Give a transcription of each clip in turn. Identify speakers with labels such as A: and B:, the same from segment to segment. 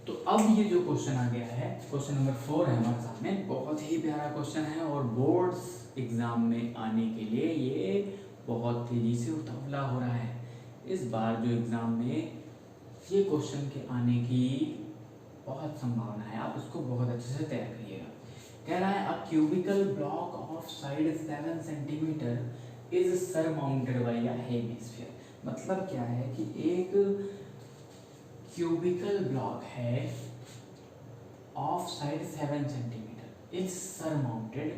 A: तो अब ये जो क्वेश्चन आ गया है, क्वेश्चन नंबर 4 है हमारे सामने। बहुत ही प्यारा क्वेश्चन है और बोर्ड्स एग्जाम में आने के लिए ये बहुत तेजी से उतावला हो रहा है। इस बार जो एग्जाम में ये क्वेश्चन के आने की बहुत संभावना है, आप इसको बहुत अच्छे से तैयार करिएगा। कह रहा है a cubical block of side 7 centimetre is surmounted by a hemisphere. मतलब क्या है कि एक क्यूबिकल ब्लॉक है of side 7 centimetre is surmounted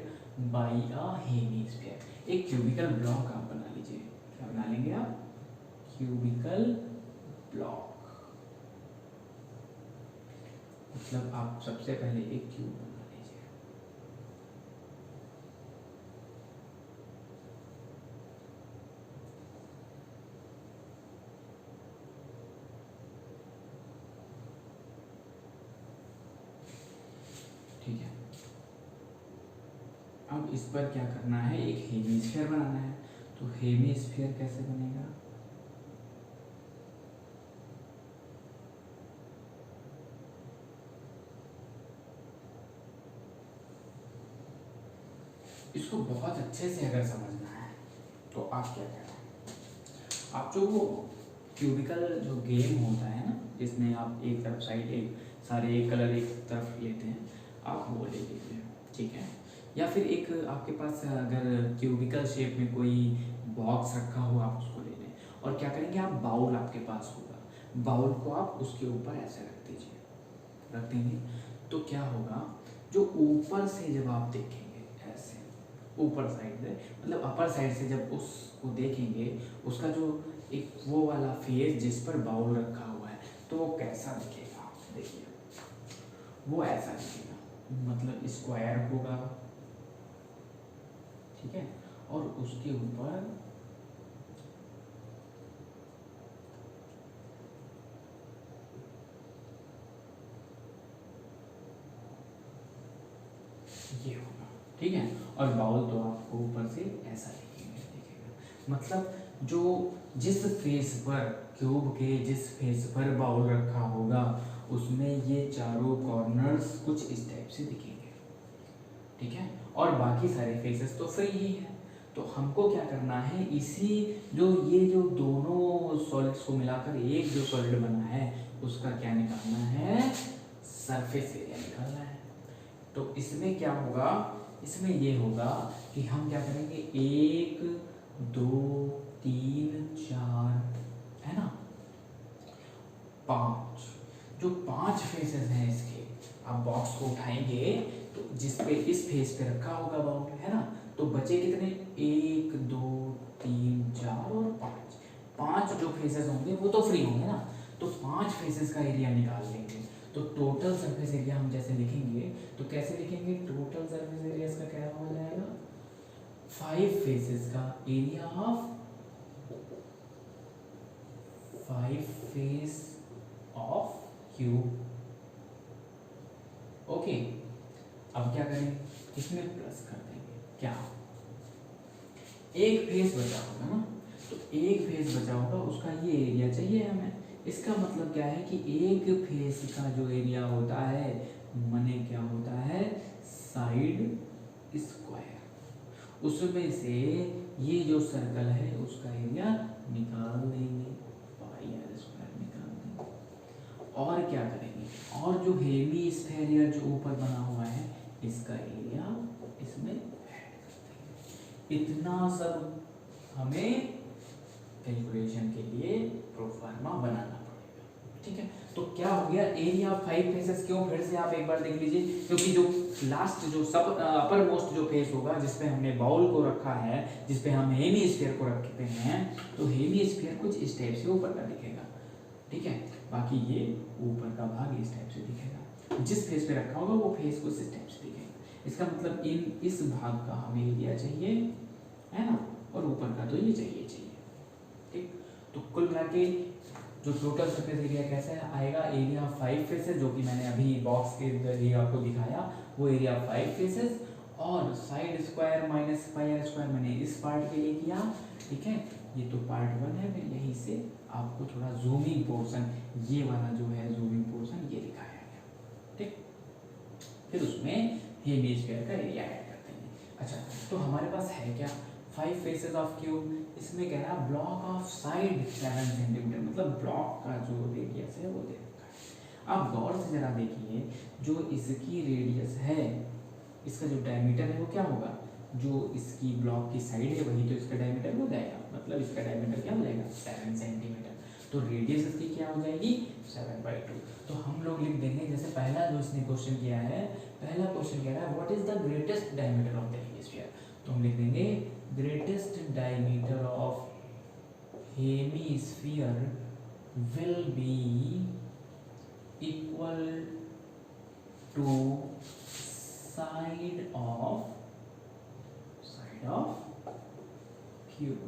A: by a hemisphere. एक क्यूबिकल ब्लॉक आप बना लीजिए। क्या बना लेंगे आप? Cubical block. मतलब आप सबसे पहले एक क्यूब बना लीजिए। ठीक है, अब इस पर क्या करना है? एक हेमिस्फीयर बनाना है। तो हेमिस्फीयर कैसे बनेगा? इसको बहुत अच्छे से अगर समझना है तो आप क्या करें, आप जो वो क्यूबिकल जो गेम होता है ना, जिसमें आप एक तरफ साइड एक सारे एक कलर एक तरफ लेते हैं, आप वो ले लीजिए। ठीक है, या फिर एक आपके पास अगर क्यूबिकल शेप में कोई बॉक्स रखा हो, आप उसको ले लें। और क्या करेंगे आप? बाउल आपके पास होगा, बाउल को आप उसके ऊपर ऐसे रख दीजिए। रख देंगे तो क्या होगा, जो ऊपर से जब आप देखेंगे ऐसे ऊपर साइड से, मतलब अपर साइड से जब उसको देखेंगे, उसका जो एक वो वाला फेस जिस पर बाउल रखा हुआ है, तो वो कैसा दिखेगा? देखिए वो ऐसा दिखेगा, मतलब स्क्वायर होगा। ठीक है, और उसके ऊपर ये होगा। ठीक है, और बाउल तो आपको ऊपर से ऐसा दिखेगा। मतलब जो जिस फेस पर क्यूब के जिस फेस पर बाउल रखा होगा, उसमें ये चारों कॉर्नर्स कुछ इस टाइप से दिखेंगे। ठीक है, और बाकी सारे फेसेस तो फ्री ही है। तो हमको क्या करना है, इसी ये जो दोनों सॉलिड्स को मिलाकर एक जो सॉलिड बना है, उसका क्या निकालना है? सरफेस एरिया निकालना है। तो इसमें क्या होगा? इसमें ये होगा कि हम क्या करेंगे, 1 2 3 4 है ना, 5, जो 5 फेसेस हैं इसके, आप बॉक्स को उठाएंगे तो जिसपे इस फेस पे रखा होगा बाउल, है ना, तो बचे कितने? 1 2 3 4 और 5। 5 जो फेसेस होंगे वो तो फ्री होंगे ना, तो 5 फेसेस का एरिया निकाल लेंगे। तो टोटल सरफेस एरिया हम जैसे लिखेंगे, तो कैसे लिखेंगे? टोटल सरफेस एरिया इसका क्या हो जाएगा? 5 फेसेस का area of 5 face of cube. Okay, अब क्या करें? इसमें प्लस कर देंगे। क्या? एक फेस बचा होगा ना, तो एक फेस बचा होगा, उसका ये एरिया चाहिए हमें। इसका मतलब क्या है कि एक फेस का जो एरिया होता है, माने क्या होता है? Side square. उसमें से ये जो सर्कल है उसका एरिया निकाल देंगे, पाई आर स्क्वायर निकाल देंगे। और क्या करेंगे? और जो हेमिस्फीयर जो ऊपर बना हुआ है, इसका एरिया इसमें ऐड कर देंगे। इतना सब हमें कैलकुलेशन के लिए प्रोफार्मा बनाना पड़ेगा। ठीक है, तो क्या हो गया? Area of 5 faces. क्यों? फिर से आप एक बार देख लीजिए, क्योंकि जो लास्ट जो सब अपर मोस्ट जो फेस होगा, जिसपे हमने बाउल को रखा है, जिसपे हम हेमिस्फीयर को रखते हैं, तो हेमिस्फीयर कुछ इस टाइप से ऊपर का दिखेगा। ठीक है, बाकी ये ऊपर का भाग इस टाइप से दिखेगा। जिस फेस पे रखा होगा वो फेस कुछ इस टाइप से दिखेगा। इसका मतलब इस भाग का हमें एरिया चाहिए, है ना, और ऊपर का तो ये चाहिए। ठीक, तो कुल मिला के जो टोटल सरफेस एरिया कैसा आएगा? एरिया ऑफ 5 फेसेस, जो कि मैंने अभी बॉक्स के जरिए आपको दिखाया, वो एरिया ऑफ 5 फेसेस, और side square minus pi R square मैंने इस पार्ट के लिए किया। ठीक है, ये तो पार्ट 1 है। मैं यहीं से आपको थोड़ा जूमिंग पोर्शन, ये वाला जो है जूमिंग पोर्शन, ये दिखाया। हेमिस्फीयर का एरिया ऐड करते हैं। अच्छा, तो हमारे पास है क्या, 5 फेसेस ऑफ क्यूब। इसमें कह रहा है ब्लॉक ऑफ साइड 7 सेंटीमीटर, मतलब ब्लॉक का जो रेडियस है वो दे रखा है। आप गौर से जरा देखिए, जो इसकी रेडियस है, इसका जो डायमीटर है वो क्या होगा, जो इसकी ब्लॉक की साइड है वही तो इसका डायमीटर हो जाएगा, मतलब इसका डायमीटर क्या हो जाएगा 7 सेंटीमीटर। तो रेडियस इसकी क्या हो जाएगी 7/2। तो हम लोग लिख देंगे, जैसे पहला जो इसने क्वेश्चन किया है, पहला क्वेश्चन कह रहा है what is the greatest diameter of the hemisphere, तो हम लिख देंगे greatest diameter of hemisphere will be equal to side of cube.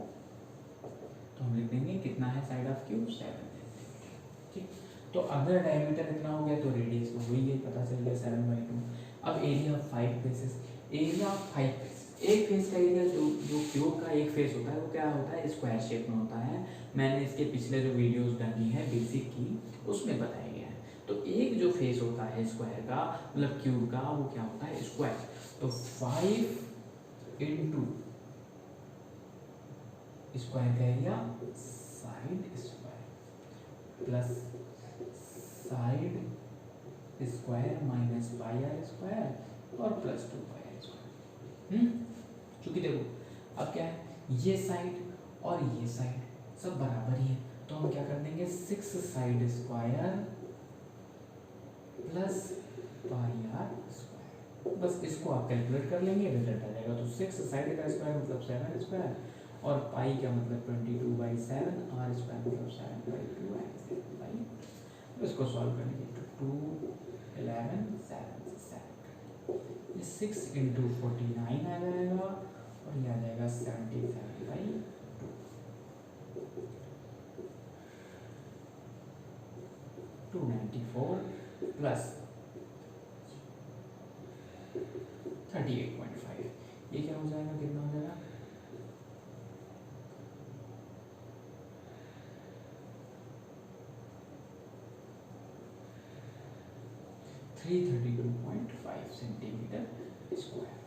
A: तो हम लिख देंगे कितना है साइड ऑफ क्यूब 7 सेंटीमीटर। ठीक, तो अगर डायमीटर इतना हो गया तो रेडियस तो वही है, पता चल गया 7/2। अब area of 5 faces, area of 5 faces, एक फेस का एरिया जो क्यूब का एक फेस होता है वो क्या होता है स्क्वायर शेप में होता है। मैंने इसके पिछले जो वीडियोस डाली है बेसिक की उसमें बताया गया है। तो एक जो फेस होता है स्क्वायर का, मतलब क्यूब का, वो क्या होता है स्क्वायर। तो 5 इंटू स्क्वायर का area side square plus side square minus pi R square और प्लस 2 पाई स्क्वायर। चूंकि देखो अब क्या है, ये साइड और ये साइड सब बराबर ही है, तो हम क्या कर देंगे 6 side square plus pi R square. बस इसको आप कैलकुलेट कर लेंगे, रिजल्ट आ जाएगा। तो 6 साइड का स्क्वायर मतलब 7 स्क्वायर और पाई का मतलब 22/7, आर स्क्वायर मतलब 7/2 एंड 7/। इसको सॉल्व करेंगे तो 2 11 7 7, ये 6 इंटू 49 आ जाएगा और ये आ जाएगा 77/2। 294 प्लस 38.5, ये क्या हो जाएगा, कितना हो जाएगा 332.5 सेंटीमीटर स्क्वायर।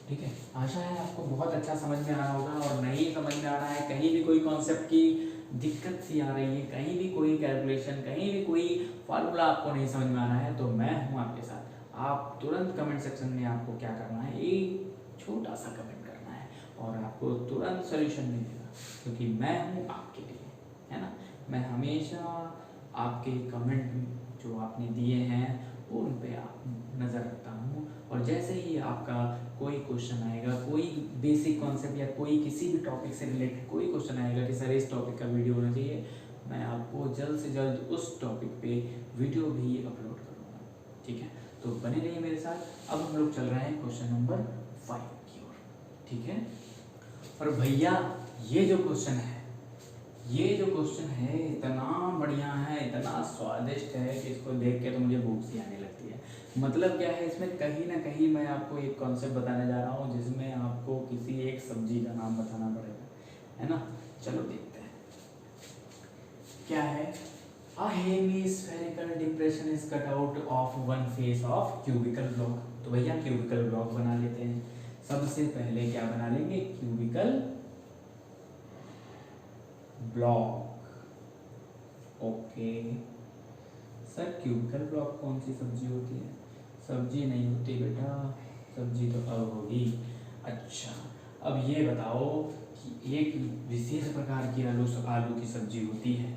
A: ठीक है, आशा है आपको बहुत अच्छा समझ में आ रहा होगा, और नहीं समझ में आ रहा है, कहीं भी कोई कॉन्सेप्ट की दिक्कत सी आ रही है, कहीं भी कोई कैलकुलेशन, कहीं भी कोई फार्मूला आपको नहीं समझ में आ रहा है, तो मैं हूँ आपके साथ। आप तुरंत कमेंट सेक्शन में आपको क्या करना है, एक छोटा सा कमेंट करना है और आपको तुरंत सोल्यूशन मिलेगा, क्योंकि मैं हूँ आपके लिए, है ना। मैं हमेशा आपके कमेंट जो आपने दिए हैं वो उन पे आप नज़र रखता हूँ, और जैसे ही आपका कोई क्वेश्चन आएगा, कोई बेसिक कॉन्सेप्ट या कोई किसी भी टॉपिक से रिलेटेड कोई क्वेश्चन आएगा कि सर इस टॉपिक का वीडियो होना चाहिए, मैं आपको जल्द से जल्द उस टॉपिक पे वीडियो भी अपलोड करूँगा। ठीक है, तो बने रहिए मेरे साथ। अब हम लोग चल रहे हैं क्वेश्चन नंबर 5 की ओर। ठीक है, और भैया ये जो क्वेश्चन है, ये जो क्वेश्चन है इतना बढ़िया है, इतना स्वादिष्ट है कि इसको देख के तो मुझे भूख सी आने लगती है। मतलब क्या है, इसमें कहीं ना कहीं मैं आपको एक कॉन्सेप्ट बताने जा रहा हूँ जिसमें आपको किसी एक सब्जी का नाम बताना पड़ेगा, है ना। चलो देखते हैं क्या है। A hemispherical depression is cut out of one face of cubical block। तो भैया क्यूबिकल ब्लॉक बना लेते हैं। सबसे पहले क्या बना लेंगे, cubical block. Okay sir, cubical block कौन सी सब्जी होती है? सब्जी नहीं होती बेटा, सब्जी तो अब होगी। अच्छा, अब ये बताओ कि एक विशेष प्रकार की आलू की सब्जी होती है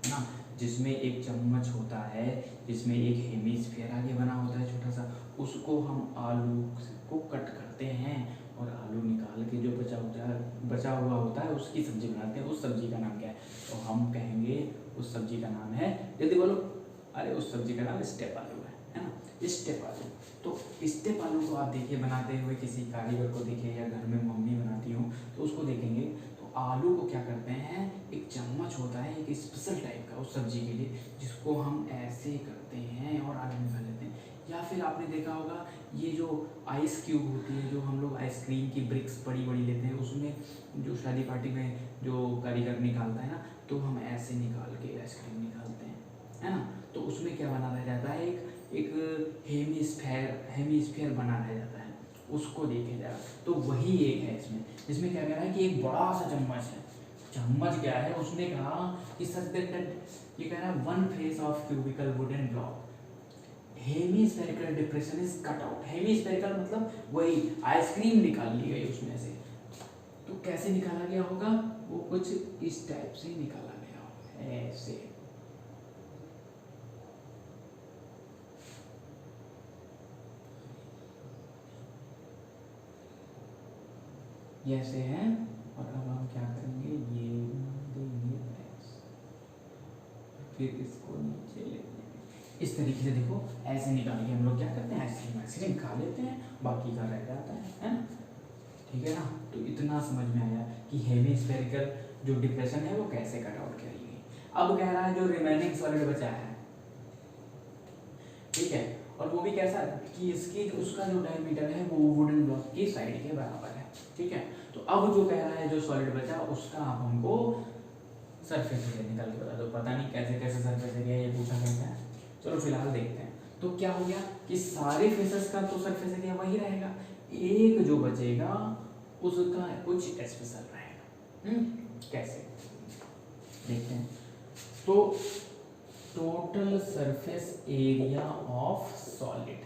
A: ना, जिसमें एक चम्मच होता है, जिसमें एक हेमिस्फीयर आगे बना होता है छोटा सा, उसको हम आलू को कट करते हैं और आलू निकाल के जो बचा हुआ होता है उसकी सब्जी बनाते हैं। उस सब्जी का नाम क्या है? तो हम कहेंगे उस सब्जी का नाम है, जल्दी बोलो, अरे उस सब्जी का नाम स्टेप आलू है ना, स्टेप आलू। तो स्टेप आलू को आप देखिए बनाते हुए, किसी कारीगर को देखिए या घर में मम्मी बनाती हूँ तो उसको देखेंगे, तो आलू को क्या करते हैं, एक चम्मच होता है एक स्पेशल टाइप का उस सब्जी के लिए, जिसको हम ऐसे करते हैं और आलू निकाल लेते हैं। या फिर आपने देखा होगा ये जो आइस क्यूब होती है, जो हम लोग आइसक्रीम की ब्रिक्स बड़ी बड़ी लेते हैं, उसमें जो शादी पार्टी में जो कारीगर निकालता है ना, तो हम ऐसे निकाल के आइसक्रीम निकालते हैं, है ना। तो उसमें क्या बना रह जाता है, एक हेमिस्फीयर बना रह जाता है। उसको देखे जाएगा। तो वही एक है इसमें क्या कह रहा है कि एक बड़ा सा चम्मच है, चम्मच क्या है, उसने कहा कि सच दैट ये कह रहा है one face of cubical wooden block hemispherical depression is cut out. Hemispherical मतलब वही आइसक्रीम निकाल ली गई उसमें से। तो कैसे निकाला गया होगा, वो कुछ इस टाइप से निकाला गया होगा, ऐसे। ऐसे है। और अब हम क्या करेंगे, ये देंगे फिर इसको नीचे ले लेंगे इस तरीके से। देखो ऐसे निकाल के हम लोग क्या करते हैं, आइसक्रीम खा लेते हैं, बाकी का रह जाता है ना। ठीक है ना। तो इतना समझ में आया कि हेमीस्फेरिकल जो डिप्रेशन है वो कैसे कट आउट करी गई। अब कह रहा है जो रिमेनिंग सॉलिड बचा है, ठीक है, और वो भी कैसा कि इसकी उसका जो डायमीटर है वो वुडन ब्लॉक की साइड के बराबर है। ठीक है। तो अब जो कह रहा है जो सॉलिड बचा उसका आप हमको सरफेस एरिया निकाल के बता दो। पता नहीं कैसे कैसे सरफेस एरिया ये पूछा गया है, चलो फिलहाल देखते हैं। तो क्या हो गया कि सारे फेसेस का तो सरफेस एरिया वही रहेगा, एक जो बचेगा उसका कुछ स्पेशल रहेगा। कैसे देखते हैं। तो total surface area of solid,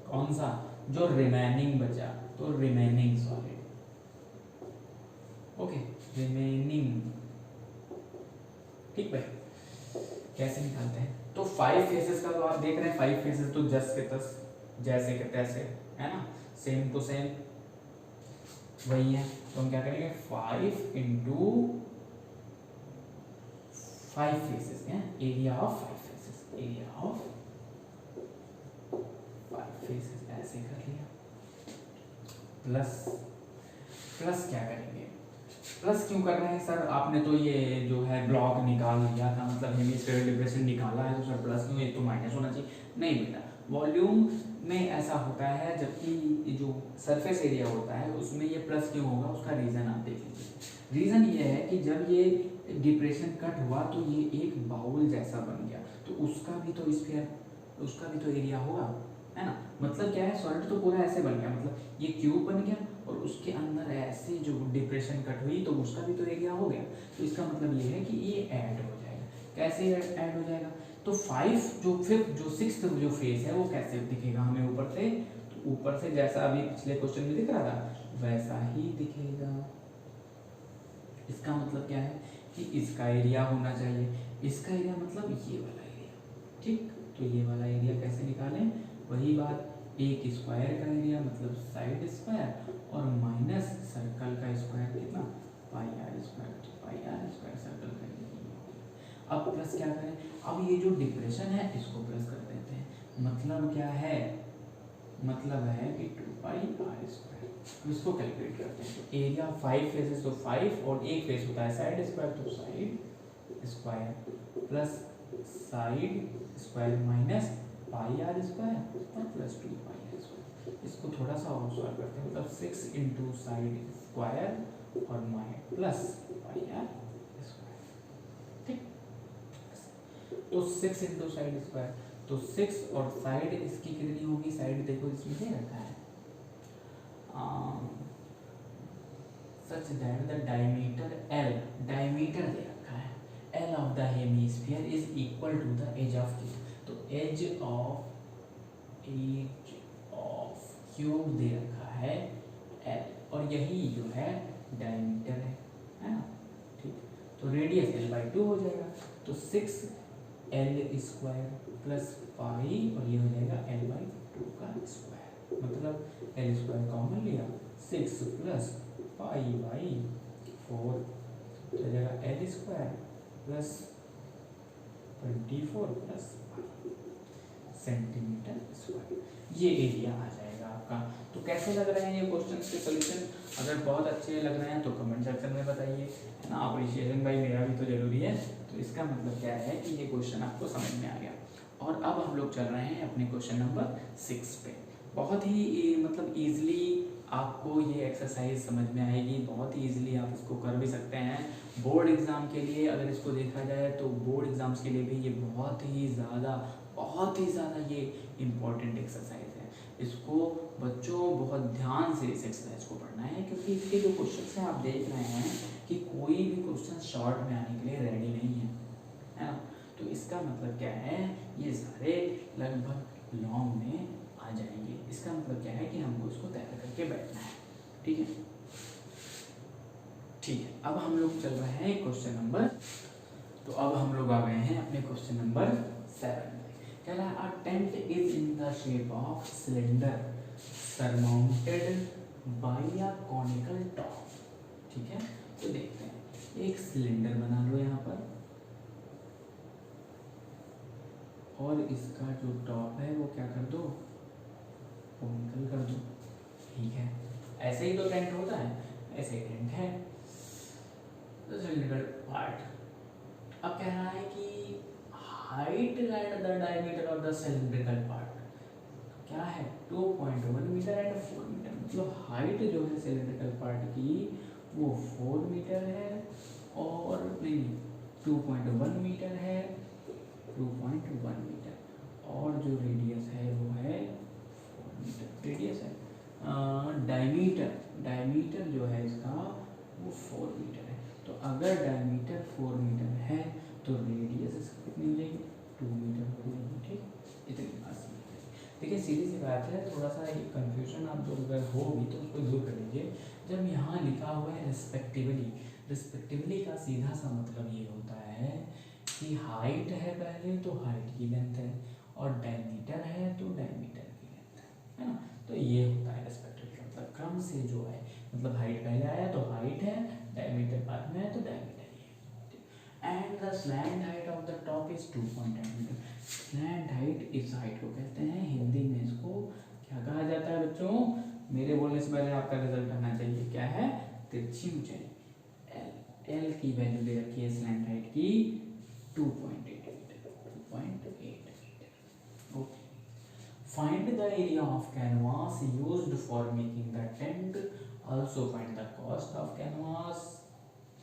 A: कौन सा, जो रिमेनिंग बचा, तो रिमेनिंग सॉलिड, ओके, रिमेनिंग। ठीक भाई, कैसे निकालते हैं। तो 5 फेसेस का तो आप देख रहे हैं, 5 फेसेस तो जस के तस, जैसे के तैसे है ना, सेम टू सेम वही है। तो हम क्या करेंगे, 5 इंटू 5 फेसेस है, area of 5 faces, area of 5 faces, ऐसे कर लिया। प्लस क्या करेंगे, प्लस क्यों कर रहे हैं सर, आपने तो ये जो है ब्लॉक निकाल लिया था, मतलब हेमीस्फेरिकल डिप्रेशन निकाला है, तो सर प्लस क्यों, ये तो माइनस होना चाहिए। नहीं बेटा, वॉल्यूम में ऐसा होता है, जबकि जो सरफेस एरिया होता है उसमें ये प्लस क्यों होगा, उसका रीज़न आप देख लीजिए। रीज़न ये है कि जब ये डिप्रेशन कट हुआ तो ये एक बाउल जैसा बन गया, तो उसका भी तो स्फीयर, उसका भी तो एरिया होगा, है ना। मतलब क्या है, सॉलिड तो पूरा ऐसे बन गया, मतलब ये क्यूब बन गया और उसके अंदर ऐसे जो डिप्रेशन कट हुई तो उसका भी तो एरिया हो गया। तो इसका मतलब ये है कि ये ऐड हो जाएगा। कैसे ऐड हो जाएगा, तो 5 जो फिफ्थ जो 6th जो फेस है वो कैसे दिखेगा हमें ऊपर से, तो ऊपर से जैसा अभी पिछले क्वेश्चन में दिख रहा था वैसा ही दिखेगा। इसका मतलब क्या है कि इसका एरिया होना चाहिए, इसका एरिया मतलब ये वाला एरिया। ठीक, तो ये वाला एरिया कैसे निकालें, वही बात, एक स्क्वायर का एरिया मतलब साइड स्क्वायर और माइनस सर्कल का स्क्वायर कितना, पाई आर स्क्वायर, तो पाई आर स्क्वायर सर्कल का एरिया। अब प्लस क्या करें, अब ये जो डिप्रेशन है इसको प्लस कर देते हैं, मतलब क्या है, मतलब है कि 2 पाई आर स्क्वायर। अब इसको कैलकुलेट करते हैं, तो एरिया 5 फेसेस तो 5 और एक फेस होता है साइड स्क्वायर, तो side square plus side square minus pi R square और प्लस 2 पाई आर स्क्वायर। इसको थोड़ा सा और सॉल्व करते हैं, मतलब 6 इंटू साइड स्क्वायर और minus plus pi R square. ठीक, तो 6 इंटू साइड स्क्वायर, तो 6 और साइड इसकी कितनी होगी, साइड देखो इसमें दे रखा है, such that the diameter L, diameter दे रखा है, L of the hemisphere is equal to the edge of cube. तो एज ऑफ क्यूब दे रखा है L, और यही जो है डायमीटर है ना। ठीक, तो रेडियस L/2 हो जाएगा, तो 6 L स्क्वायर प्लस पाई और ये हो जाएगा L/2 का स्क्वायर, मतलब L स्क्वायर कॉमन लिया, 6 प्लस पाई बाई 4 तो हो जाएगा L square plus 24 plus centimetre square, ये एरिया आ जाएगा आपका। तो कैसे लग रहे हैं ये क्वेश्चन के सॉल्यूशन, अगर बहुत अच्छे लग रहे हैं तो कमेंट सेक्शन में बताइए, है ना। अप्रिशिएशन भाई मेरा भी तो जरूरी है। तो इसका मतलब क्या है कि ये क्वेश्चन आपको समझ में आ गया। और अब हम लोग चल रहे हैं अपने क्वेश्चन नंबर 6 पे। बहुत ही मतलब ईजिली आपको ये एक्सरसाइज समझ में आएगी, बहुत ही ईजिली आप इसको कर भी सकते हैं। बोर्ड एग्ज़ाम के लिए अगर इसको देखा जाए तो बोर्ड एग्ज़ाम्स के लिए भी ये बहुत ही ज़्यादा ये इम्पॉर्टेंट एक्सरसाइज है। इसको बच्चों बहुत ध्यान से इस एक्सरसाइज को पढ़ना है, क्योंकि इसके जो क्वेश्चन हैं आप देख रहे हैं कि कोई भी क्वेश्चन शॉर्ट में आने के लिए रेडी नहीं है ना। तो इसका मतलब क्या है, ये सारे लगभग लॉन्ग में आ जाएंगे। इसका मतलब क्या है कि हमको इसको तैयार करके बैठना है। ठीक है, ठीक है। अब हम लोग चल रहे हैं क्वेश्चन नंबर, तो अब हम लोग आ गए हैं अपने क्वेश्चन नंबर 7 में। कह रहा है a tent is in the shape of cylinder surmounted by a conical top. ठीक है, तो देखते हैं, एक सिलेंडर बना लो यहाँ पर, और इसका जो टॉप है वो क्या कर दो, कॉनिकल कर दो। ठीक है, ऐसे ही तो टेंट होता है, ऐसे ही टेंट है। तो सिलेंडर पार्ट, अब कह रहा है कि height and the diameter of the cylindrical part क्या है, 2.1 मीटर एंड 4 मीटर। मतलब हाइट जो है सिलेंड्रिकल पार्ट की वो 4 मीटर है, और नहीं 2.1 मीटर है, 2.1 मीटर, और जो रेडियस है वो है 4 मीटर रेडियस है। डायमीटर जो है इसका वो 4 मीटर है। तो अगर डायमीटर 4 मीटर है तो रेडियस इसकी कितनी मिलेगी, 2 मीटर हो जाएगी। ठीक, इतनी बात समझ। देखिए सीधी सी बात है, थोड़ा सा ये कन्फ्यूजन आप लोग अगर होगी तो उसको दूर कर लीजिए। जब यहाँ लिखा हुआ है रिस्पेक्टिवली, रिस्पेक्टिवली का सीधा सा मतलब ये होता है कि हाइट है पहले तो हाइट की लेंथ है, और डायमीटर है तो डायमीटर की लेंथ है ना। तो ये होता है रिस्पेक्टिवली, मतलब क्रम से जो है, मतलब हाइट पहले आया तो हाइट है, डायमीटर बाद में है तो डायमीटर ही है। And the slant height of the top is 2.8 metre. Slant height इस हाइट को कहते हैं, हिंदी में इसको क्या कहा जाता है बच्चों, मेरे बोलने से पहले आपका रिजल्ट आना चाहिए, क्या है, तिरछी ऊंचाई। एल की वैल्यू दे रखी है स्लैंट हाइट की 2.8 metre, 2.8 metre. Okay, find the area of canvas used for making the tent, also find the cost of canvas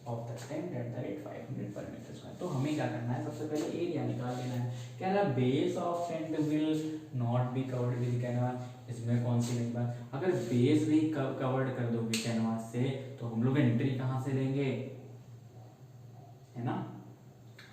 A: of the tent at the rate 500 per meter square। तो हमें क्या करना है, सबसे पहले एरिया निकाल लेना है। कह रहा base of tent will not be covered with canvas, इसमें कौन सी नई बात, अगर बेस भी कवर्ड कर दोगे कैनवास से तो हम लोग एंट्री कहाँ से लेंगे, है ना।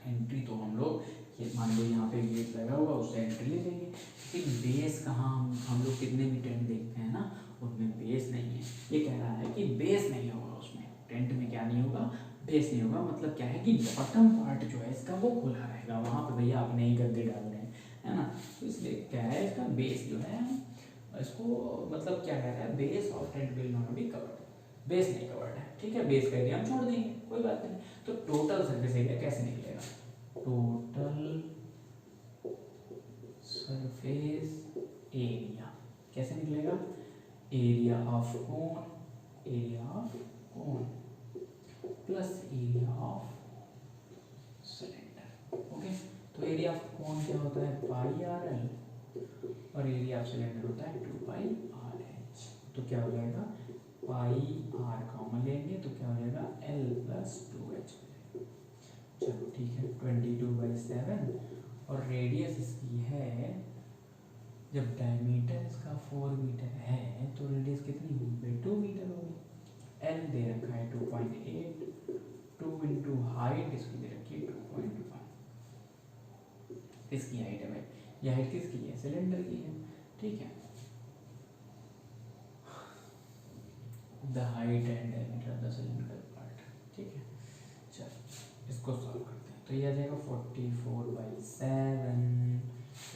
A: एंट्री तो हम लोग ये मान लो यहाँ पे गेट लगा हुआ, उससे एंट्री ले लेंगे। लेकिन बेस कहाँ, हम लोग कितने भी टेंट देखते हैं ना उनमें बेस नहीं है। ये कह रहा है कि बेस नहीं होगा उसमें, टेंट में क्या नहीं होगा, बेस नहीं होगा। मतलब क्या है कि बॉटम पार्ट जो है इसका वो खुला रहेगा, वहाँ पे भैया आपने ही गद्दे डालने हैं, है ना। तो इसलिए क्या है, इसका बेस जो है इसको, मतलब क्या कह रहा है, base of tent will not be covered, base नहीं कवर्ड है। ठीक है, बेस का एरिया हम छोड़ देंगे, कोई बात नहीं। तो टोटल सरफेस एरिया कैसे निकलेगा, टोटल सरफेस एरिया कैसे निकलेगा, area of cone plus area of cylinder. Okay, तो एरिया ऑफ कोन क्या होता है, पाई आर एल, और एरिया ऑफ सिलेंडर होता है 2 पाई आर एच। तो क्या हो जाएगा, पाई आर कॉमन लेंगे तो क्या हो जाएगा, एल प्लस 2 एच। चलो ठीक है, 22/7, और रेडियस इसकी है, जब डायमीटर इसका 4 मीटर है तो रेडियस कितनी होगी, 2 मीटर होगी। एल दे रखा है 2.8, 2 इंटू हाइट इसकी दे रखी है 2.1, इसकी हाइट है भाई, ये हाइट किसकी है, सिलेंडर की है। ठीक है, the height and diameter of the cylinder part. ठीक है, चलो इसको सॉल्व करते हैं। तो ये आ जाएगा 44/7,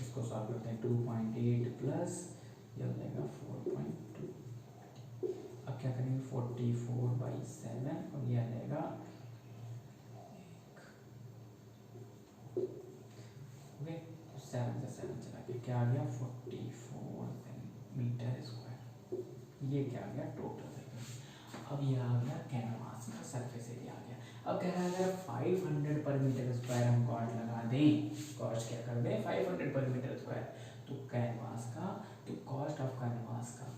A: इसको सॉल्व करते हैं, 2.8 प्लस ये हो जाएगा 4.2। अब क्या करेंगे, 44/7 और ये आ जाएगा 1। ओके, तो 7 से 7 चला के क्या आ गया, 44 मीटर स्क्वायर। ये क्या आ गया, टोटल सरफेस। अब ये आ गया कैनवास का सरफेस एरिया आ गया। अब कह रहा है अगर 500 पर मीटर स्क्वायर हम कॉस्ट लगा दें, कॉस्ट क्या कर दें, 500 पर मीटर स्क्वायर, तो कैनवास का, तो कॉस्ट ऑफ कैनवास का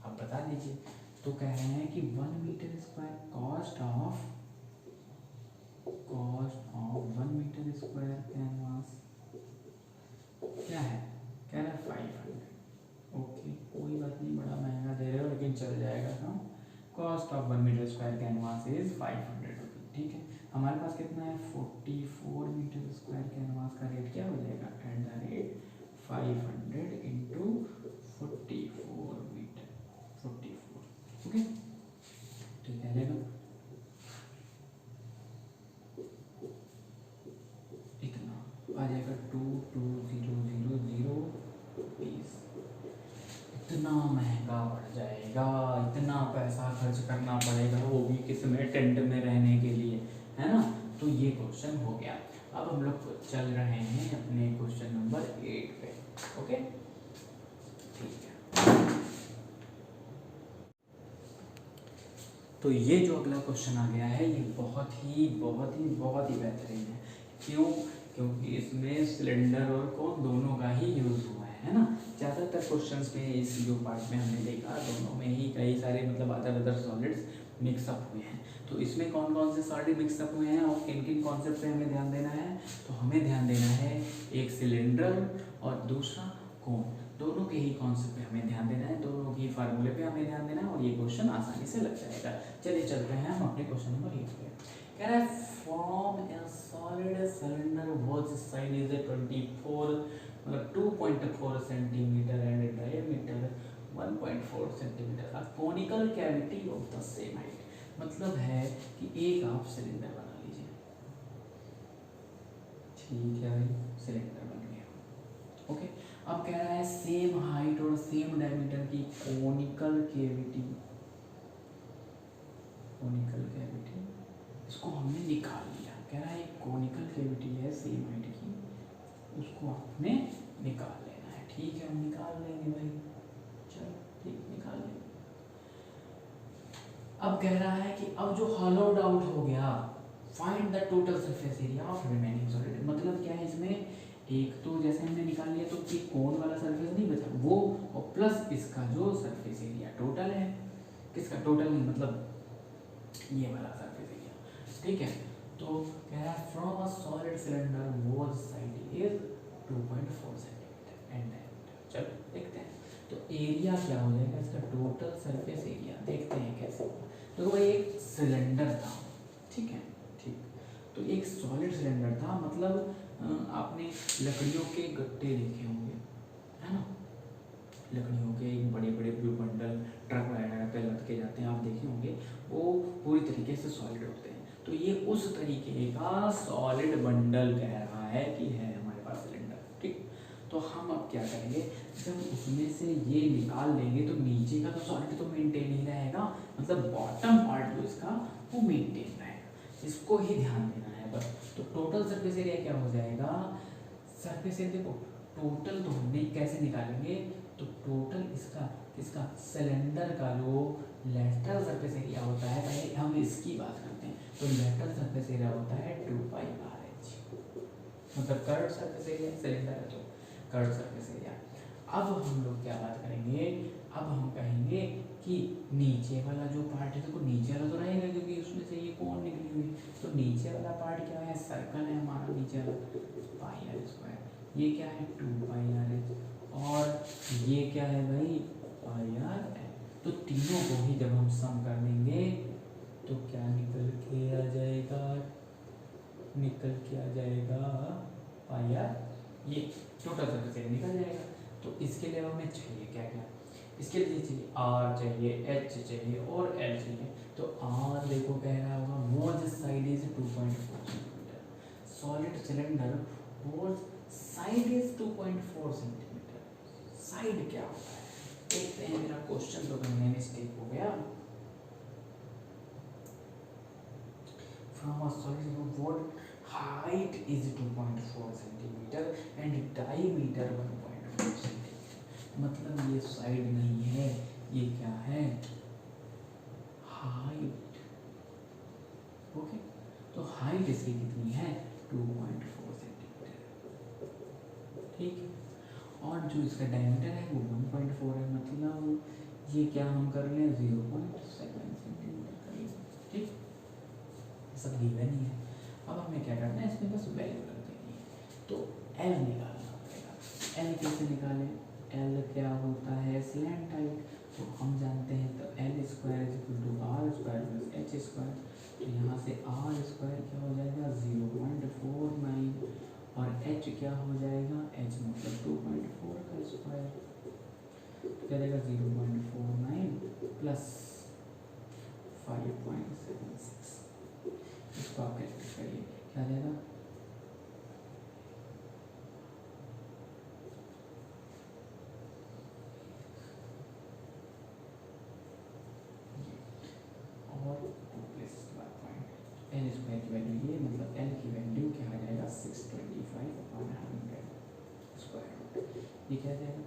A: अब बता दीजिए। तो कह रहे हैं कि 1 metre square, cost of 1 metre square canvas क्या है, कह रहा है 500। ओके, नहीं बड़ा महंगा दे रहे हो लेकिन चल जाएगा काम। Cost of 1 metre square canvas is 500 rupees. ठीक है, हमारे पास कितना है 44 मीटर स्क्वायर कैनवास का रेट क्या हो जाएगा at the rate 500 into 44 metre 44। Okay, ठीक है लेगा इतना आ जाएगा 22,000 रुपीज। इतना महंगा पड़ जाएगा, इतना पैसा खर्च करना पड़ेगा, वो भी किसमें टेंट में रहने के लिए, है ना। तो ये क्वेश्चन हो गया। अब हम लोग चल रहे हैं अपने क्वेश्चन नंबर 8 पे। ओके ठीक है, तो ये जो अगला क्वेश्चन आ गया है ये बहुत ही बेहतरीन है। क्यों? क्योंकि इसमें सिलेंडर और कौन दोनों का ही यूज हुआ है ना। ज़्यादातर क्वेश्चंस में इस जो पार्ट में हमने देखा दोनों में ही कई सारे मतलब अदर सॉलिड्स मिक्सअप हुए हैं। तो इसमें कौन कौन से सॉलिड मिक्सअप हुए हैं और किन किन कॉन्सेप्ट पे हमें ध्यान देना है? तो हमें ध्यान देना है एक सिलेंडर और दूसरा कौन, दोनों के ही कॉन्सेप्ट पे हमें ध्यान देना है, दोनों की फार्मूले पे हमें ध्यान देना है और ये क्वेश्चन आसानी से लग जाएगा। चलिए चलते हैं हम अपने क्वेश्चन नंबर 8 पे। कह रहा है from a solid cylinder which size is 24 मतलब 2.4 centimetre and diameter 1.4 centimetre a conical cavity of the same height. मतलब है कि एक आप सिलेंडर बना लीजिए, ठीक है भाई, सिलेंडर बन गया। ओके, अब कह रहा है सेम हाइट और सेम डायमीटर की कॉनिकल कैविटी इसको हमने निकाल लिया। कह रहा है एक कॉनिकल कैविटी है सेम हाइट की, उसको आपने निकाल लेना है। ठीक है, हम निकाल लेंगे भाई, चलो ठीक निकाल लेंगे। अब कह रहा है कि अब जो होलोड आउट हो गया find the total surface area of remaining solid. मतलब क्या है इसमें, एक तो जैसे हमने निकाल लिया तो ये कौन वाला सरफेस नहीं बचा वो, और प्लस इसका जो सरफेस एरिया टोटल है, किसका टोटल नहीं मतलब ये वाला सरफेस एरिया। ठीक है, तो कह रहा है from a solid cylinder was side is 2.4 centimetre and diameter. चलो देखते हैं तो एरिया क्या हो जाएगा इसका, टोटल सरफेस एरिया। देखते हैं कैसे। तो वो एक सिलेंडर था, ठीक है, ठीक, तो एक सॉलिड सिलेंडर था। मतलब आपने लकड़ियों के गट्टे देखे होंगे, है ना, लकड़ियों के बड़े बड़े ब्लू बंडल ट्रक वगैरह पे लटके जाते हैं, आप देखे होंगे, वो पूरी तरीके से सॉलिड होते हैं। तो ये उस तरीके का सॉलिड बंडल कह रहा है कि है हमारे पास सिलेंडर। ठीक, तो हम अब क्या करेंगे, जब उसमें से ये निकाल लेंगे तो नीचे का तो सॉलिड तो मेंटेन ही रहेगा, मतलब बॉटम पार्ट जो इसका वो मेंटेन रहेगा, इसको ही ध्यान देना है बस। तो टोटल सरफेस एरिया क्या हो जाएगा, सरफेस एरिया देखो टोटल तो हमने कैसे निकालेंगे, तो टोटल इसका सिलेंडर का जो लेटरल सरफेस एरिया होता है, पहले हम इसकी बात करते हैं। तो लेटरल सरफेस एरिया होता है 2πr/h, मतलब कर्व सरफेस एरिया, सिलेंडर है तो कर्व सरफेस एरिया। अब हम लोग क्या बात करेंगे, अब हम कहेंगे कि नीचे वाला जो पार्ट है, देखो नीचे वाला तो रहेगा क्योंकि उसमें से ये कौन निकली हुई, तो नीचे वाला पार्ट क्या है, सर्कल है हमारा नीचे वाला πr², ये क्या है 2πr/h, और ये क्या है भाई πr। तो तीनों को ही जब हम सम कर देंगे तो क्या निकल के आ जाएगा, πr, ये टोटल सरफेस एरिया निकल जाएगा। तो इसके लिए हमें चाहिए क्या क्या, इसके लिए चाहिए r चाहिए, h चाहिए और l चाहिए। तो r देखो कह रहा होगा was side is 2.4 centimetre, solid cylinder was side is 2.4 centimetre. Side क्या होता है देखते हैं, मेरा क्वेश्चन तो करने में मिस्टेक हो गया। From a solid what height is 2.4 centimetre and diameter 1.4 centimetre. मतलब ये साइड नहीं है, ये क्या है, हाइट। ओके, तो हाइट इसकी कितनी है 2.4 सेंटीमीटर। ठीक है, और जो इसका डायमीटर है वो 1.4 है, मतलब ये क्या हम कर लें 0.7 सेंटीमीटर कर लें। ठीक, सब गिवन ही है। अब हमें क्या करना है, इसमें बस वैल्यू रख देनी है। तो L निकालना पड़ेगा। L कैसे निकालें, एल क्या होता है, स्लैंट हाइट, तो हम जानते हैं तो L square is equal to R square plus H square, तो यहाँ से आर स्क्वायर क्या हो जाएगा 0.49 और एच क्या हो जाएगा, एच मतलब 2.4 का स्क्वायर, क्या जाएगा 0.49 प्लस 5.76, इसको आप कैलकुलेट करिए क्या आ जाएगा, और two plus point L square की वैल्यू ये मतलब एल की वैल्यू क्या आ जाएगा 625/100 स्क्वायर रूट, ये क्या आ जाएगा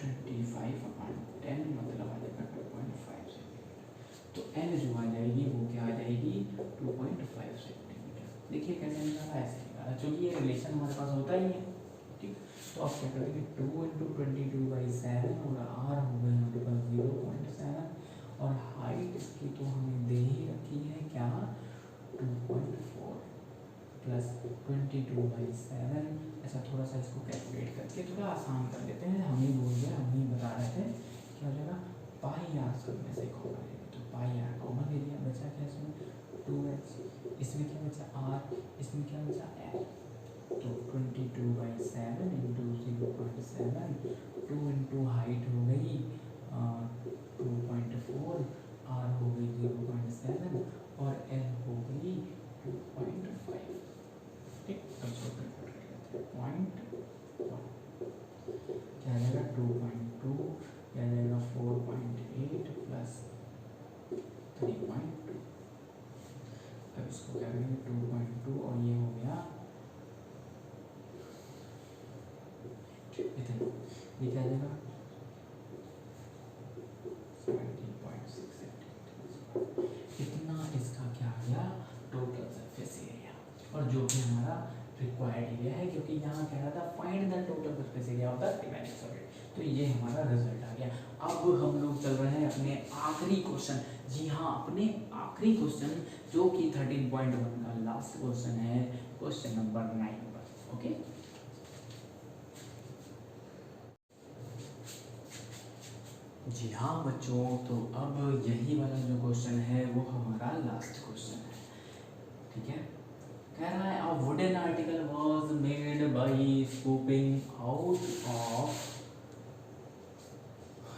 A: 25/10 मतलब आ जाएगा 2.5 सेंटीमीटर, तो एल जो आ जाएगी वो क्या आ जाएगी 2.5 सेंटीमीटर। देखिए कैसे निकाला, ऐसे निकाला, चूँकि ये रिलेशन हमारे पास होता ही है, ठीक। तो आप क्या करेंगे 2 × 22/7 और आर हो गए हमारे पास 0.7 और हाइट इसकी तो हमें दे ही रखी है क्या 2.4 प्लस 22/7। ऐसा थोड़ा सा इसको कैलकुलेट करके थोड़ा आसान कर देते हैं, हम ही बोल गए, हम ही बता रहे थे, क्या हो जाएगा पाई आर सब में से कॉमन ले, तो पाई आर कॉमन ले लिया, बचा क्या इसमें 2h, इसमें क्या बचा r, इसमें क्या बचा l, तो 22/7 इंटू 0.7, 2 इंटू हाइट हो गई 2.4, r हो गई 0.7 और l हो गई 2.5, ठीक। अब छोटे पॉइंट क्या जाएगा 2.2, क्या जाएगा 4.8 प्लस 3.2, अब इसको क्या करेंगे 2.2 और ये हो गया इतना, ये क्या जाएगा 17.6 सेंटीमीटर, इतना इसका क्या आ गया टोटल सरफेस एरिया, और जो भी हमारा रिक्वायर्ड एरिया है, क्योंकि यहाँ कह रहा था find the total surface area of the remaining solid, तो ये हमारा रिजल्ट आ गया। अब हम लोग चल रहे हैं अपने आखिरी क्वेश्चन, जी हाँ अपने आखिरी क्वेश्चन जो कि 13.1 का लास्ट क्वेश्चन है, क्वेश्चन नंबर 9 पर, ओके। जी हाँ बच्चों, तो अब यही वाला जो क्वेश्चन है वो हमारा लास्ट क्वेश्चन है, ठीक है। कह रहा है a wooden article was made by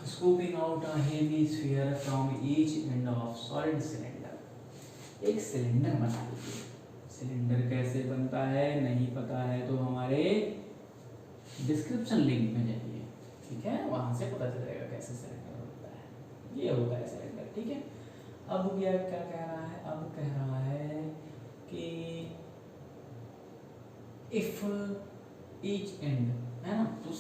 A: scooping out a heavy sphere from each end of solid cylinder, एक सिलेंडर बना लीजिए। सिलेंडर कैसे बनता है नहीं पता है तो हमारे डिस्क्रिप्शन लिंक में जाइए, ठीक है, वहां से पता चलेगा कैसे सिलेंडर बनता है, ये होता है सिलेंडर, ठीक है। अब क्या क्या कह रहा है, अब कह रहा है कि इफ ईच एंड है ना, तो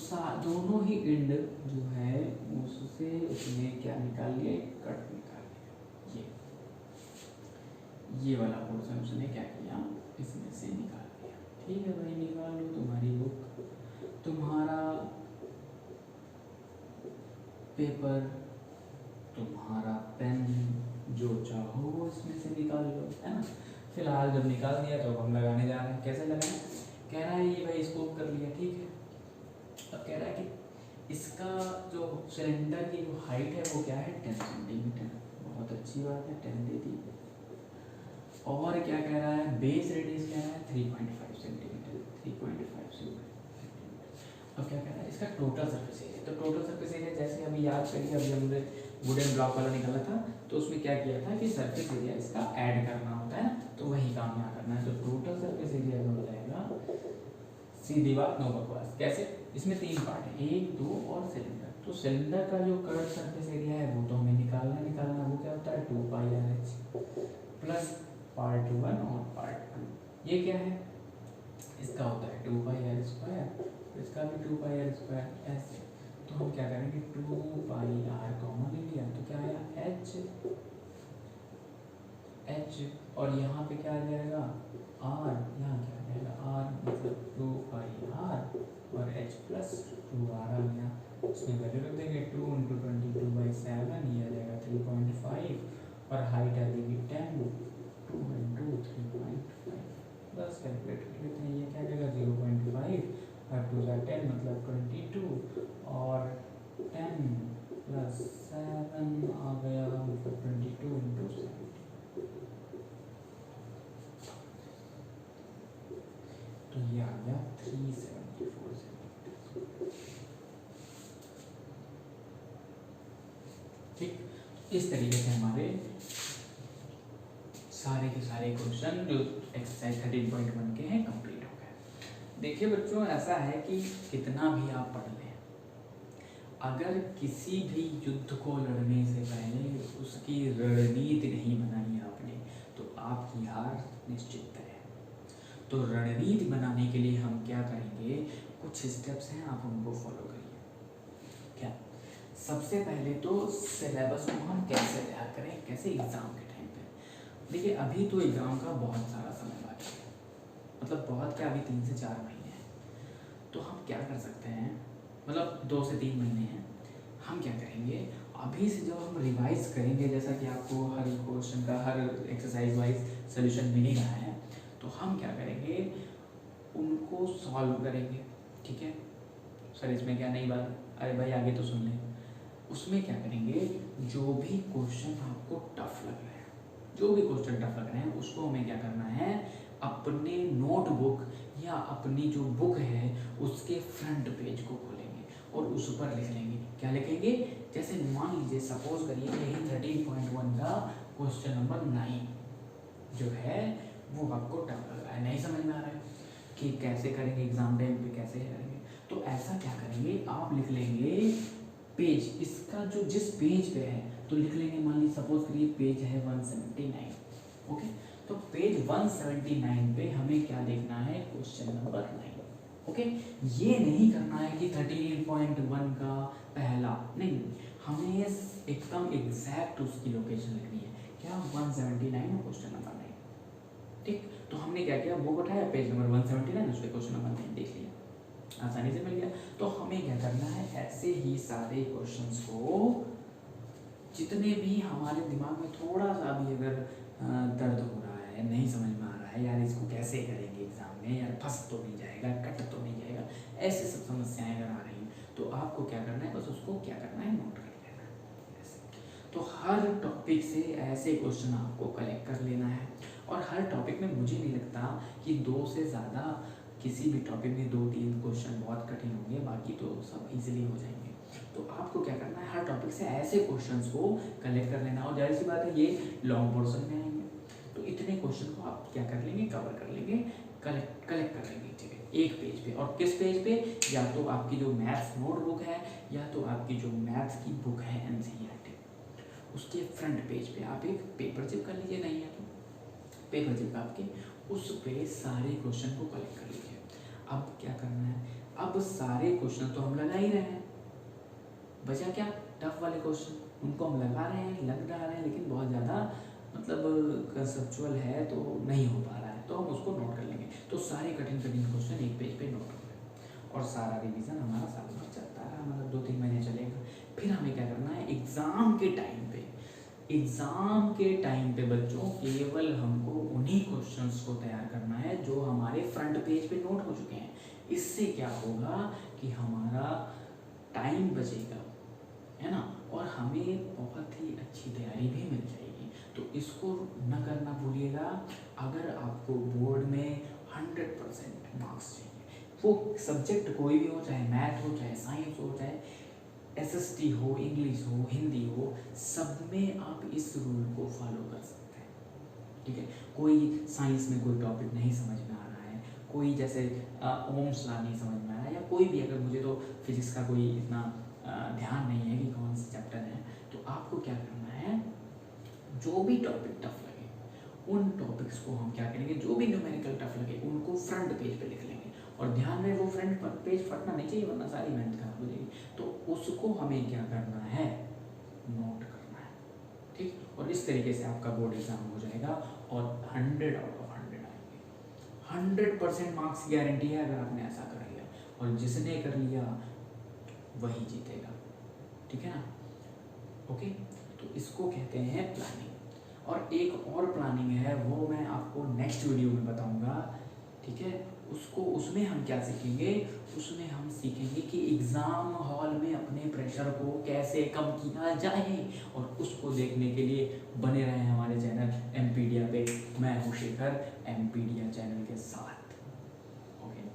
A: दोनों ही एंड जो है उससे उसने क्या निकाल लिया, कट निकाल लिया, ये वाला पोर्शन उसने क्या किया इसमें से निकाल लिया, ठीक है भाई निकाल लो, तुम्हारी बुक, तुम्हारा पेपर, तुम्हारा पेन, जो चाहो वो इसमें से निकाल लो, है ना। फिलहाल जब निकाल दिया तो हम लगाने जा रहे हैं, कैसे लगाएं, कह रहा है ये भाई स्कोप कर लिया, ठीक है। अब कह रहा है कि इसका जो सिलेंडर की जो हाइट है वो क्या है 10 सेंटीमीटर, बहुत अच्छी बात है 10 दे दी, और क्या कह रहा है बेस रेडियस क्या है 3.5 सेंटीमीटर, 3.5 सेंटीमीटर। अब क्या कह रहा है इसका टोटल सरफेस एरिया, तो टोटल सरफेस एरिया जैसे अभी याद करिए, अभी हमने वुडन ब्लॉक वाला निकाला था, तो उसमें क्या किया था कि सरफेस एरिया इसका ऐड करना होता है ना, तो वही काम यहाँ करना है, तो टोटल सरफेस एरिया जो हो जाएगा, सीधी बात नो बकवास, कैसे, इसमें 3 पार्ट है, 1, 2 और सिलेंडर, तो सिलेंडर का जो कर्व सरफेस एरिया है वो तो हमें निकालना वो क्या होता है 2πr/h प्लस पार्ट 1 और पार्ट 2, ये क्या है इसका होता है 2πr², इसका भी 2πr², ऐसे, तो हम क्या करेंगे 2πr कॉमन ले लिया, तो क्या आया h, और यहाँ पे क्या आ जाएगा r, यहाँ क्या आ जाएगा r मतलब 2πr और h प्लस 2r आ गया, उसमें वैल्यू रख देंगे 2 × 22/7, ये आ जाएगा 3.5 और हाइट आ जाएगी 10, 2 × 3.5, बस कैलकुलेट कर लेते हैं, ये क्या आ जाएगा 0.5 और 2 10, गया 374 सेंटीमीटर। ठीक, इस तरीके से हमारे सारे के सारे क्वेश्चन जो एक्सरसाइज 13.1 के हैं कंप्लीट हो गए। देखिए बच्चों, ऐसा है कि कितना भी आप पढ़ लें, अगर किसी भी युद्ध को लड़ने से पहले उसकी रणनीति नहीं बनाई आपने तो आपकी हार निश्चित है। तो रणनीति बनाने के लिए हम क्या करेंगे, कुछ स्टेप्स हैं, आप उनको फॉलो करिए। क्या, सबसे पहले तो सिलेबस को हम कैसे तैयार करें, कैसे एग्ज़ाम के टाइम पे। देखिए अभी तो एग्ज़ाम का बहुत सारा समय बाकी है, मतलब बहुत क्या, अभी 3 से 4 महीने हैं। तो हम क्या कर सकते हैं, मतलब 2 से 3 महीने हैं। हम क्या करेंगे, अभी से जब हम रिवाइज करेंगे, जैसा कि आपको हर क्वेश्चन का हर एक्सरसाइज वाइज सोल्यूशन मिल ही रहा है, तो हम क्या करेंगे, उनको सॉल्व करेंगे। ठीक है सर, इसमें क्या नई बात, अरे भाई आगे तो सुन लें। उसमें क्या करेंगे, जो भी क्वेश्चन आपको टफ लग रहे हैं, जो भी क्वेश्चन टफ लग रहे हैं, उसको हमें क्या करना है, अपने नोटबुक या अपनी जो बुक है उसके फ्रंट पेज को खोलेंगे और उस पर लिख लेंगे। क्या लिखेंगे, जैसे मान लीजिए सपोज करिए यही 13.1 का क्वेश्चन नंबर 9 जो है वो आपको टफ लग रहा है, नहीं समझ में आ रहा है कि कैसे करेंगे, एग्जाम टाइम पे कैसे करेंगे। तो ऐसा क्या करेंगे, आप लिख लेंगे पेज, इसका जो जिस पेज पे है तो लिख लेंगे, मान लीजिए सपोज करिए पेज है 179। ओके, तो पेज 179 पे हमें क्या देखना है, क्वेश्चन नंबर 9। ओके, ये नहीं करना है कि 13.1 का पहला, नहीं, हमें एकदम एग्जैक्ट उसकी लोकेशन लिखनी है। क्या, 179 क्वेश्चन नंबर 9। ठीक, तो हमने क्या किया, बुक उठाया, पेज नंबर 179, उस पर क्वेश्चन नंबर 9 देख लिया, आसानी से मिल गया। तो हमें क्या करना है, ऐसे ही सारे क्वेश्चंस को, जितने भी हमारे दिमाग में थोड़ा सा भी अगर दर्द हो रहा है, नहीं समझ में आ रहा है, यार इसको कैसे करेंगे एग्जाम में, यार फंस तो नहीं जाएगा, कट तो नहीं जाएगा, ऐसे सब समस्याएं अगर आ रही हैं, तो आपको क्या करना है, बस उसको क्या करना है, नोट कर लेना है ऐसे। तो हर टॉपिक से ऐसे क्वेश्चन आपको कलेक्ट कर लेना है, और हर टॉपिक में मुझे नहीं लगता कि 2 से ज़्यादा, किसी भी टॉपिक में 2-3 क्वेश्चन बहुत कठिन होंगे, बाकी तो सब इजीली हो जाएंगे। तो आपको क्या करना है, हर टॉपिक से ऐसे क्वेश्चंस को कलेक्ट कर लेना, और जाहिर सी बात है ये लॉन्ग पोर्शन में आएंगे, तो इतने क्वेश्चन को आप क्या कर लेंगे, कवर कर लेंगे, कलेक्ट कर लेंगे। ठीक है, एक पेज पे, और किस पेज पे, या तो आपकी जो मैथ्स नोटबुक है, या तो आपकी जो मैथ्स की बुक है एनसीईआरटी, उसके फ्रंट पेज पे आप एक पेपर चिप कर लीजिए, नहीं है तो पेपर चिप आपके, उस पे सारे क्वेश्चन को कलेक्ट कर लीजिए। अब क्या करना है, अब सारे क्वेश्चन तो हम लगा ही रहे हैं, बचा क्या, टफ वाले क्वेश्चन, उनको हम लगा रहे हैं, लग रहा है, लेकिन बहुत ज़्यादा मतलब कंसेप्चुअल है तो नहीं हो पा रहा है, तो हम उसको नोट कर लेंगे। तो सारे कठिन क्वेश्चन एक पेज पे नोट हो गए, और सारा रिवीजन हमारा साल भर चलता है, मतलब 2-3 महीने चलेगा। फिर हमें क्या करना है, एग्ज़ाम के टाइम पे बच्चों केवल हमको उन्हीं क्वेश्चंस को तैयार करना है जो हमारे फ्रंट पेज पे नोट हो चुके हैं। इससे क्या होगा कि हमारा टाइम बचेगा, है ना, और हमें बहुत ही अच्छी तैयारी भी मिल जाएगी। तो इसको न करना भूलिएगा। अगर आपको बोर्ड में 100% मार्क्स चाहिए, वो सब्जेक्ट कोई भी हो, चाहे मैथ हो, चाहे साइंस हो, चाहे एसएसटी हो, इंग्लिश हो, हिंदी हो, सब में आप इस रूल को फॉलो कर सकते हैं। ठीक है, कोई साइंस में कोई टॉपिक नहीं समझ में आ रहा है, कोई जैसे ओम्स लॉ नहीं समझ में आ रहा है, या कोई भी, अगर मुझे तो फिजिक्स का कोई इतना ध्यान नहीं है कि कौन से चैप्टर है, तो आपको क्या करना है, जो भी टॉपिक टफ लगे उन टॉपिक्स को हम क्या करेंगे, जो भी न्यूमेरिकल टफ लगे उनको फ्रंट पेज पे लिख लेंगे, और ध्यान में वो फ्रंट पेज फटना नहीं चाहिए, वरना सारी मेहनत खराब हो जाएगी। तो उसको हमें क्या करना है, नोट करना है। ठीक, और इस तरीके से आपका बोर्ड एग्जाम हो जाएगा, और 100 आउट ऑफ 100 आएंगे। 100% मार्क्स की गारंटी है अगर आपने ऐसा कर लिया, और जिसने कर लिया वही जीतेगा। ठीक है ना, ओके। तो इसको कहते हैं प्लानिंग, और एक और प्लानिंग है, वो मैं आपको नेक्स्ट वीडियो में बताऊंगा। ठीक है, उसमें हम क्या सीखेंगे, उसमें हम सीखेंगे कि एग्ज़ाम हॉल में अपने प्रेशर को कैसे कम किया जाए, और उसको देखने के लिए बने रहें हमारे चैनल एमपीडिया पे। मैं हूँ शेखर, एमपीडिया चैनल के साथ। ओके।